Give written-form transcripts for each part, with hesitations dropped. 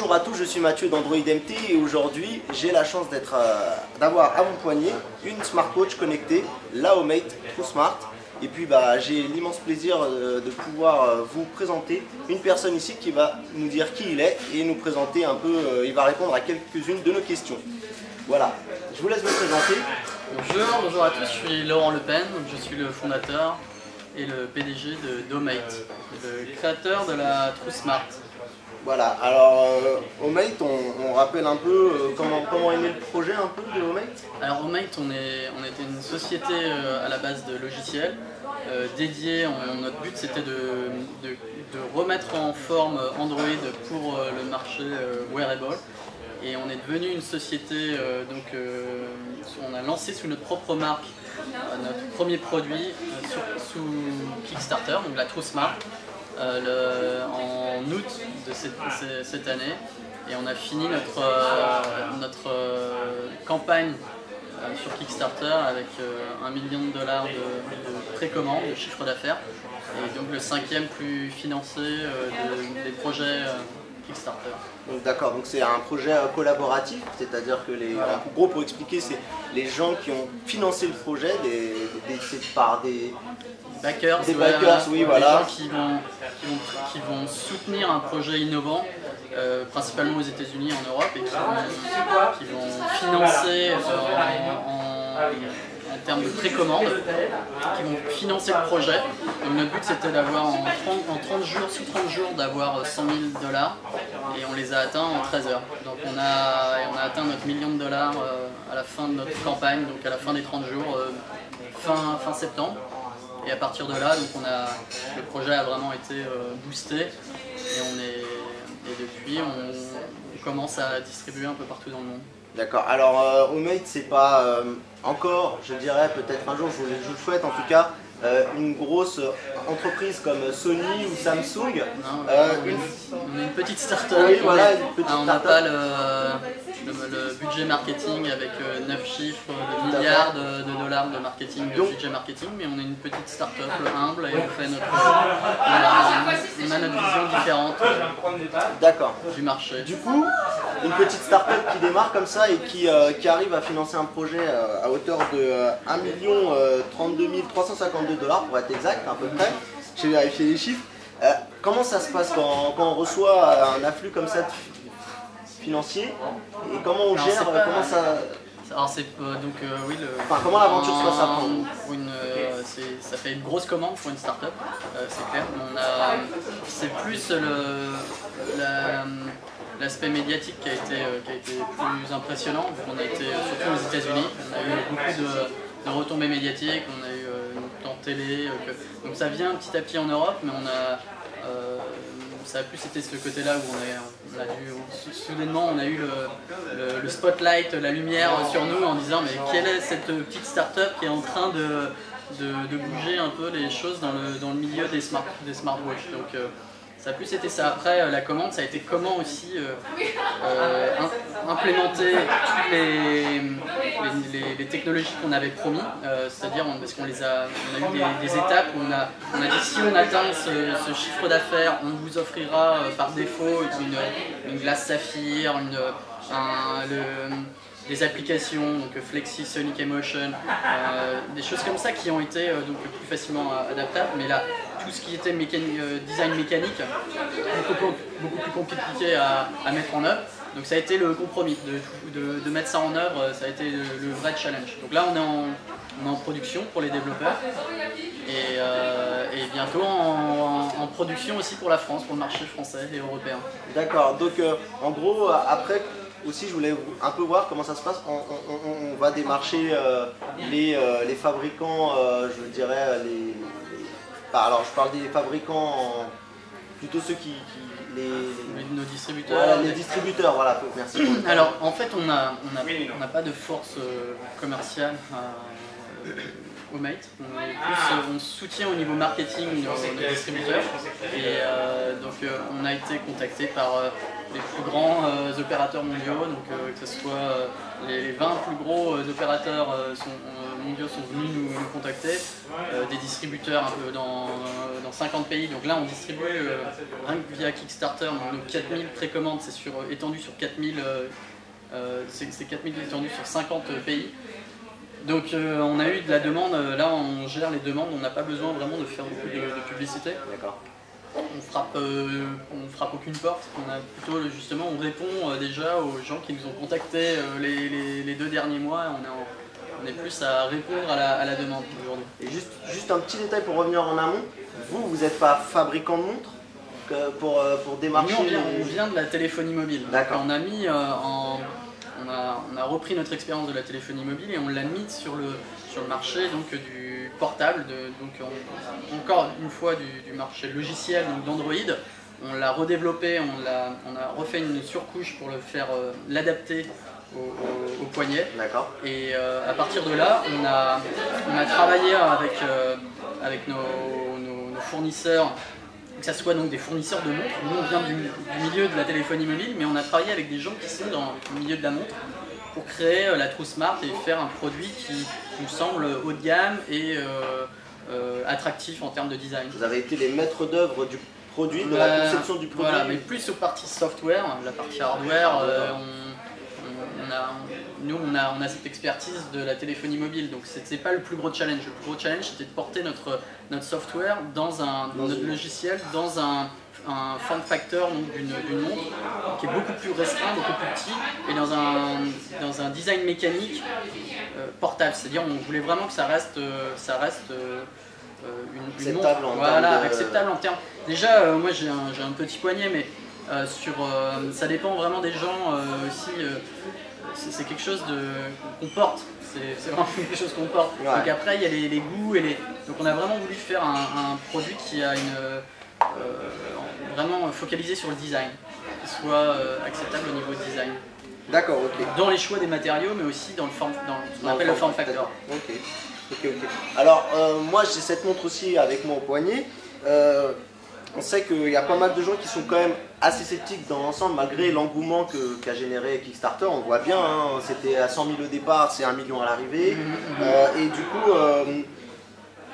Bonjour à tous, je suis Mathieu d'Android MT et aujourd'hui j'ai la chance d'avoir à mon poignet une smartwatch connectée, la Homemate TrueSmart. Et puis j'ai l'immense plaisir de pouvoir vous présenter une personne ici qui va nous dire qui il est et nous présenter un peu, il va répondre à quelques-unes de nos questions. Voilà, je vous laisse vous présenter. Bonjour à tous, je suis Laurent Le Pen, je suis le fondateur et le PDG de Homemate, le créateur de la TrueSmart. Voilà, alors Homemate, on rappelle un peu comment est né le projet un peu de Homemate. Alors Homemate, on était une société à la base de logiciels dédiée. Notre but c'était de remettre en forme Android pour le marché wearable. Et on est devenu une société, on a lancé sous notre propre marque notre premier produit sous Kickstarter, donc la TrueSmart. En août de cette année, et on a fini notre campagne sur Kickstarter avec $1 million de précommande, de chiffre d'affaires, et donc le 5e plus financé des projets Kickstarter. D'accord, donc c'est un projet collaboratif, c'est-à-dire que en gros, pour expliquer, c'est les gens qui ont financé le projet par des backers, oui, voilà. Des gens qui vont soutenir un projet innovant, principalement aux États-Unis et en Europe, et qui vont financer en termes de précommande, qui vont financer le projet. Donc notre but c'était d'avoir sous 30 jours d'avoir $100 000, et on les a atteints en 13 heures. Donc on a atteint notre $1 million à la fin de notre campagne, donc à la fin des 30 jours, fin septembre. Et à partir de là, donc le projet a vraiment été boosté, et depuis on commence à distribuer un peu partout dans le monde. D'accord, alors Homemate c'est pas encore, je dirais peut-être un jour, je le souhaite en tout cas, une grosse entreprise comme Sony ou Samsung. Non, on est une petite start-up, oui, voilà, on n'a pas le budget marketing avec 9 chiffres de milliards de dollars de marketing, de budget marketing, mais on est une petite start-up humble et on a notre vision différente du marché. Du coup, une petite start-up qui démarre comme ça et qui arrive à financer un projet à hauteur de 1 032 352 $ pour être exact, à peu près. J'ai vérifié les chiffres. Comment ça se passe quand on reçoit un afflux comme ça financier, et comment on gère, comment ça... Alors oui, comment l'aventure se passe après? Ça fait une grosse commande pour une start-up, c'est clair. C'est plus l'aspect médiatique qui a été plus impressionnant. On a été surtout aux États-Unis, on a eu beaucoup de retombées médiatiques, on a eu en télé, donc ça vient petit à petit en Europe, mais ça a plus été ce côté-là où soudainement on a eu le spotlight, la lumière sur nous en disant mais quelle est cette petite start-up qui est en train de bouger un peu les choses dans le milieu des smartwatches. Donc ça a plus été ça. Après la commande, ça a été comment aussi implémenter toutes les technologies qu'on avait promis, c'est-à-dire parce qu'on a eu des étapes où on a dit si on atteint ce chiffre d'affaires, on vous offrira par défaut une glace saphir, des applications, donc Flexi, Sonic Emotion, des choses comme ça qui ont été donc plus facilement adaptables, mais là tout ce qui était design mécanique, beaucoup plus compliqué à mettre en œuvre. Donc ça a été le compromis, de mettre ça en œuvre, ça a été le vrai challenge. Donc là on est en production pour les développeurs, et bientôt en production aussi pour la France, pour le marché français et européen. D'accord, donc en gros après aussi je voulais un peu voir comment ça se passe, on va démarcher les fabricants, je dirais alors je parle des fabricants, plutôt ceux nos distributeurs. Voilà, les distributeurs, voilà, merci. Alors en fait on n'a pas de force commerciale Homemate. On soutient au niveau marketing nos distributeurs. Et donc on a été contacté par les plus grands opérateurs mondiaux, donc que ce soit les 20 plus gros opérateurs mondiaux sont venus nous contacter, des distributeurs un peu dans 50 pays. Donc là on distribue rien que via Kickstarter, donc nos 4000 précommandes, c'est étendu sur 4000, c'est 4000 étendus sur 50 pays. Donc on a eu de la demande, là on gère les demandes, on n'a pas besoin vraiment de faire beaucoup de publicité. D'accord. On frappe aucune porte, on répond déjà aux gens qui nous ont contactés les 2 derniers mois, on est plus à répondre à la demande aujourd'hui. Et juste un petit détail pour revenir en amont, vous n'êtes pas fabricant de montres pour démarcher? Nous on vient de la téléphonie mobile. D'accord. On a mis on a repris notre expérience de la téléphonie mobile et on l'a mis sur le marché donc, du portable, encore une fois du marché logiciel, donc d'Android. On l'a redéveloppé, on a refait une surcouche pour le faire l'adapter au poignet. D'accord. Et à partir de là, on a travaillé avec nos fournisseurs, que ce soit donc des fournisseurs de montres. Nous on vient du milieu de la téléphonie mobile, mais on a travaillé avec des gens qui sont dans le milieu de la montre pour créer la TrueSmart et faire un produit qui nous semble haut de gamme et attractif en termes de design. Vous avez été les maîtres d'œuvre du produit, de la conception du produit. Voilà, mais plus aux parties software, la partie hardware, nous on a cette expertise de la téléphonie mobile, donc c'est pas le plus gros challenge. Le plus gros challenge c'était de porter notre software notre logiciel dans un form factor d'une montre qui est beaucoup plus restreint, beaucoup plus petit et dans un design mécanique portable. C'est-à-dire on voulait vraiment que ça reste une montre acceptable en termes. Déjà moi j'ai un petit poignet, mais ça dépend vraiment des gens aussi. C'est quelque chose qu'on porte, c'est vraiment quelque chose qu'on porte. Ouais. Donc après il y a les goûts donc on a vraiment voulu faire un produit qui a vraiment focalisé sur le design, qui soit acceptable au niveau design. D'accord, ok. Dans les choix des matériaux, mais aussi dans ce qu'on appelle le form factor. Ok. Alors moi j'ai cette montre aussi avec moi au poignet. On sait qu'il y a pas mal de gens qui sont quand même assez sceptiques dans l'ensemble, malgré l'engouement qu'a généré Kickstarter. On voit bien, hein, c'était à 100 000 au départ, c'est 1 million à l'arrivée. Et du coup,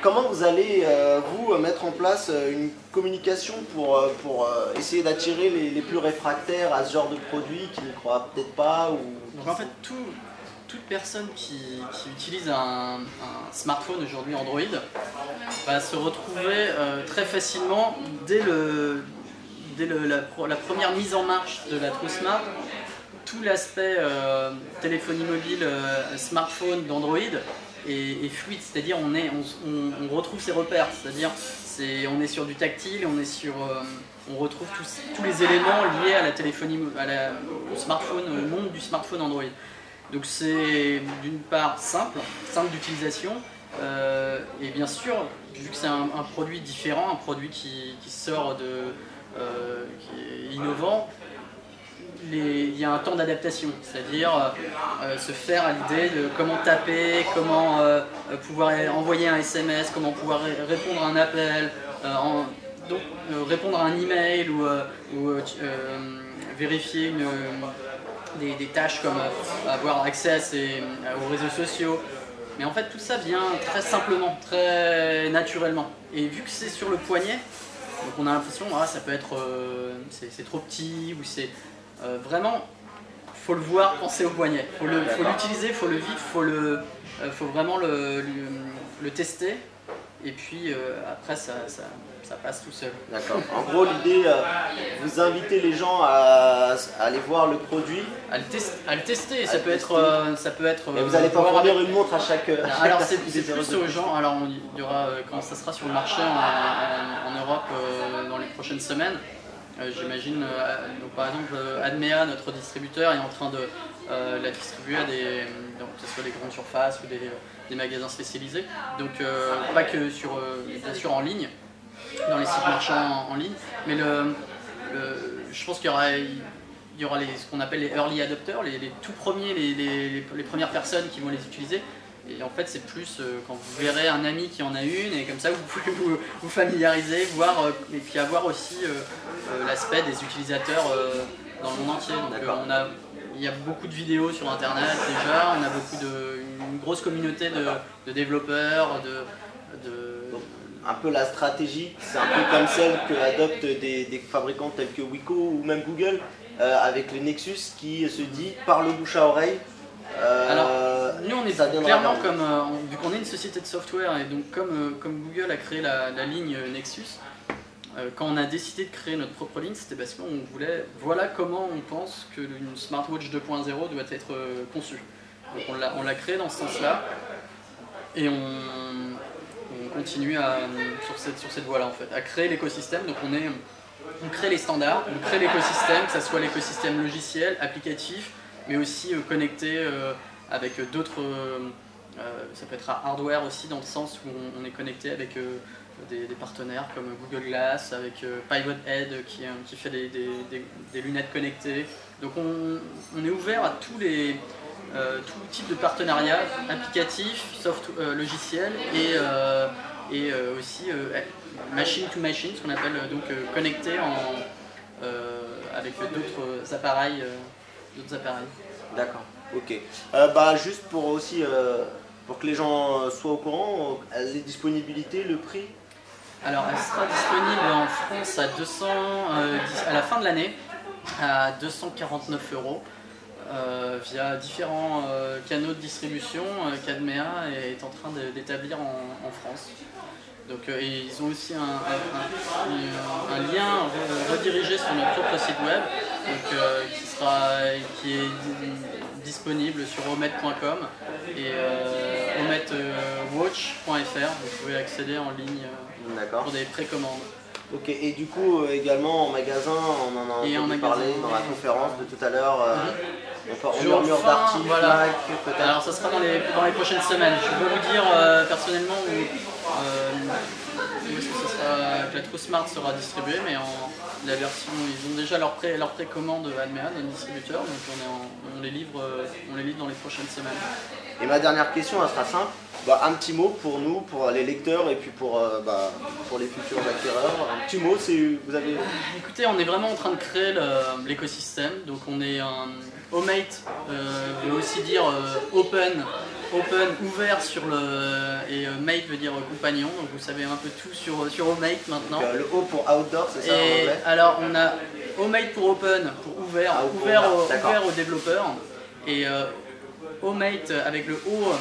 comment vous allez vous mettre en place une communication pour essayer d'attirer les plus réfractaires à ce genre de produit qui ne croient peut-être pas Donc en fait, toute personne qui utilise un smartphone aujourd'hui Android va se retrouver très facilement dès la première mise en marche de la TrueSmart. Tout l'aspect téléphonie mobile, smartphone d'Android est fluide, c'est-à-dire on retrouve ses repères, c'est-à-dire on est sur du tactile, on retrouve tous les éléments liés à la téléphonie, au smartphone, au monde du smartphone Android. Donc c'est d'une part simple d'utilisation, et bien sûr, vu que c'est un produit différent, un produit qui sort qui est innovant, il y a un temps d'adaptation, c'est-à-dire se faire à l'idée de comment taper, comment pouvoir envoyer un SMS, comment pouvoir répondre à un appel, répondre à un email ou vérifier des tâches comme avoir accès aux réseaux sociaux. Mais en fait tout ça vient très simplement, très naturellement. Et vu que c'est sur le poignet, donc on a l'impression ça peut être c'est trop petit ou c'est vraiment, faut le voir quand c'est au poignet. Faut l'utiliser, faut le vivre, faut vraiment le tester. Et puis après ça passe tout seul. D'accord. En gros l'idée, vous invitez les gens à aller voir le produit. À le tester. Ça peut être. Et vous n'allez pas fournir une montre à chaque. Alors c'est plus aux gens. Alors il y aura quand ça sera sur le marché en Europe dans les prochaines semaines. J'imagine, donc par exemple Admea, notre distributeur, est en train de la distribuer à que ce soit des grandes surfaces ou des magasins spécialisés. Donc pas que bien sûr en ligne, dans les sites marchands en ligne, mais je pense qu'il y aura ce qu'on appelle les early adopters, les tout premiers, les premières personnes qui vont les utiliser. Et en fait, c'est plus quand vous verrez un ami qui en a une, et comme ça, vous pouvez vous familiariser, voir, et puis avoir aussi l'aspect des utilisateurs dans le monde entier. Donc, il y a beaucoup de vidéos sur Internet déjà, on a une grosse communauté de développeurs, un peu la stratégie, c'est un peu comme celle que adoptent des fabricants tels que Wiko ou même Google, avec le Nexus qui se dit par le bouche à oreille. Alors, nous on est clairement vu qu'on est une société de software et donc comme Google a créé la ligne Nexus, quand on a décidé de créer notre propre ligne, c'était parce qu'on voulait, voilà comment on pense que une smartwatch 2.0 doit être conçue. Donc on l'a créé dans ce sens-là et on continue sur cette voie-là en fait, à créer l'écosystème. Donc on crée les standards, on crée l'écosystème, que ce soit l'écosystème logiciel, applicatif, mais aussi connecté avec d'autres, ça peut être hardware aussi dans le sens où on est connecté avec des partenaires comme Google Glass, avec Pivot Head qui fait des lunettes connectées. Donc on est ouvert à tout type de partenariat applicatif, logiciel et aussi machine to machine, ce qu'on appelle donc connecté avec d'autres appareils. D'accord, ok. Juste pour aussi pour que les gens soient au courant, les disponibilités, le prix. Alors elle sera disponible en France à la fin de l'année à 249 € via différents canaux de distribution qu'Admea est en train d'établir en France. Donc, et ils ont aussi un lien redirigé sur notre propre site web donc, qui est disponible sur omet.com et ometwatch.fr. Vous pouvez accéder en ligne pour des précommandes. Ok, et du coup également en magasin, on en a entendu parler dans la conférence de tout à l'heure. On murmure d'articles, voilà. Peut-être. Alors ça sera dans les prochaines semaines. Je peux vous dire personnellement où est-ce que la TrueSmart sera distribuée, mais la version, ils ont déjà leur précommande Admea, notre distributeur, donc on les livre dans les prochaines semaines. Et ma dernière question, elle sera simple. Un petit mot pour nous, pour les lecteurs et puis pour les futurs acquéreurs. Un petit mot, vous avez... Écoutez, on est vraiment en train de créer l'écosystème. Donc on est Omate veut aussi dire open, ouvert sur et mate veut dire compagnon. Donc vous savez un peu tout sur Omate maintenant. Donc, le O pour outdoor, c'est ça en anglais? Alors on a Omate pour open, pour ouvert aux développeurs. Et Omate avec le O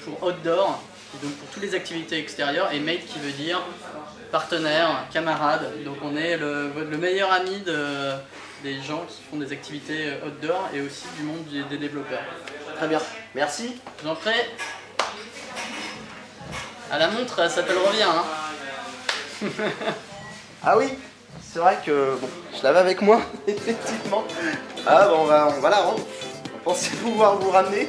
pour outdoor, et donc pour toutes les activités extérieures, et mate qui veut dire partenaire, camarade. Donc on est le meilleur ami des gens qui font des activités outdoor et aussi du monde des développeurs. Très bien, merci. Je vous en prie. À la montre, ça te le revient. Hein. Ah oui, c'est vrai que je l'avais avec moi, effectivement. On va la rendre. On pensait pouvoir vous ramener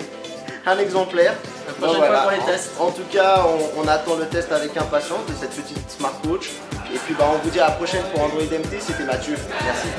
un exemplaire. La prochaine fois pour les tests. En tout cas, on attend le test avec impatience de cette petite smartwatch. Et puis on vous dit à la prochaine pour Android MT, c'était Mathieu. Merci.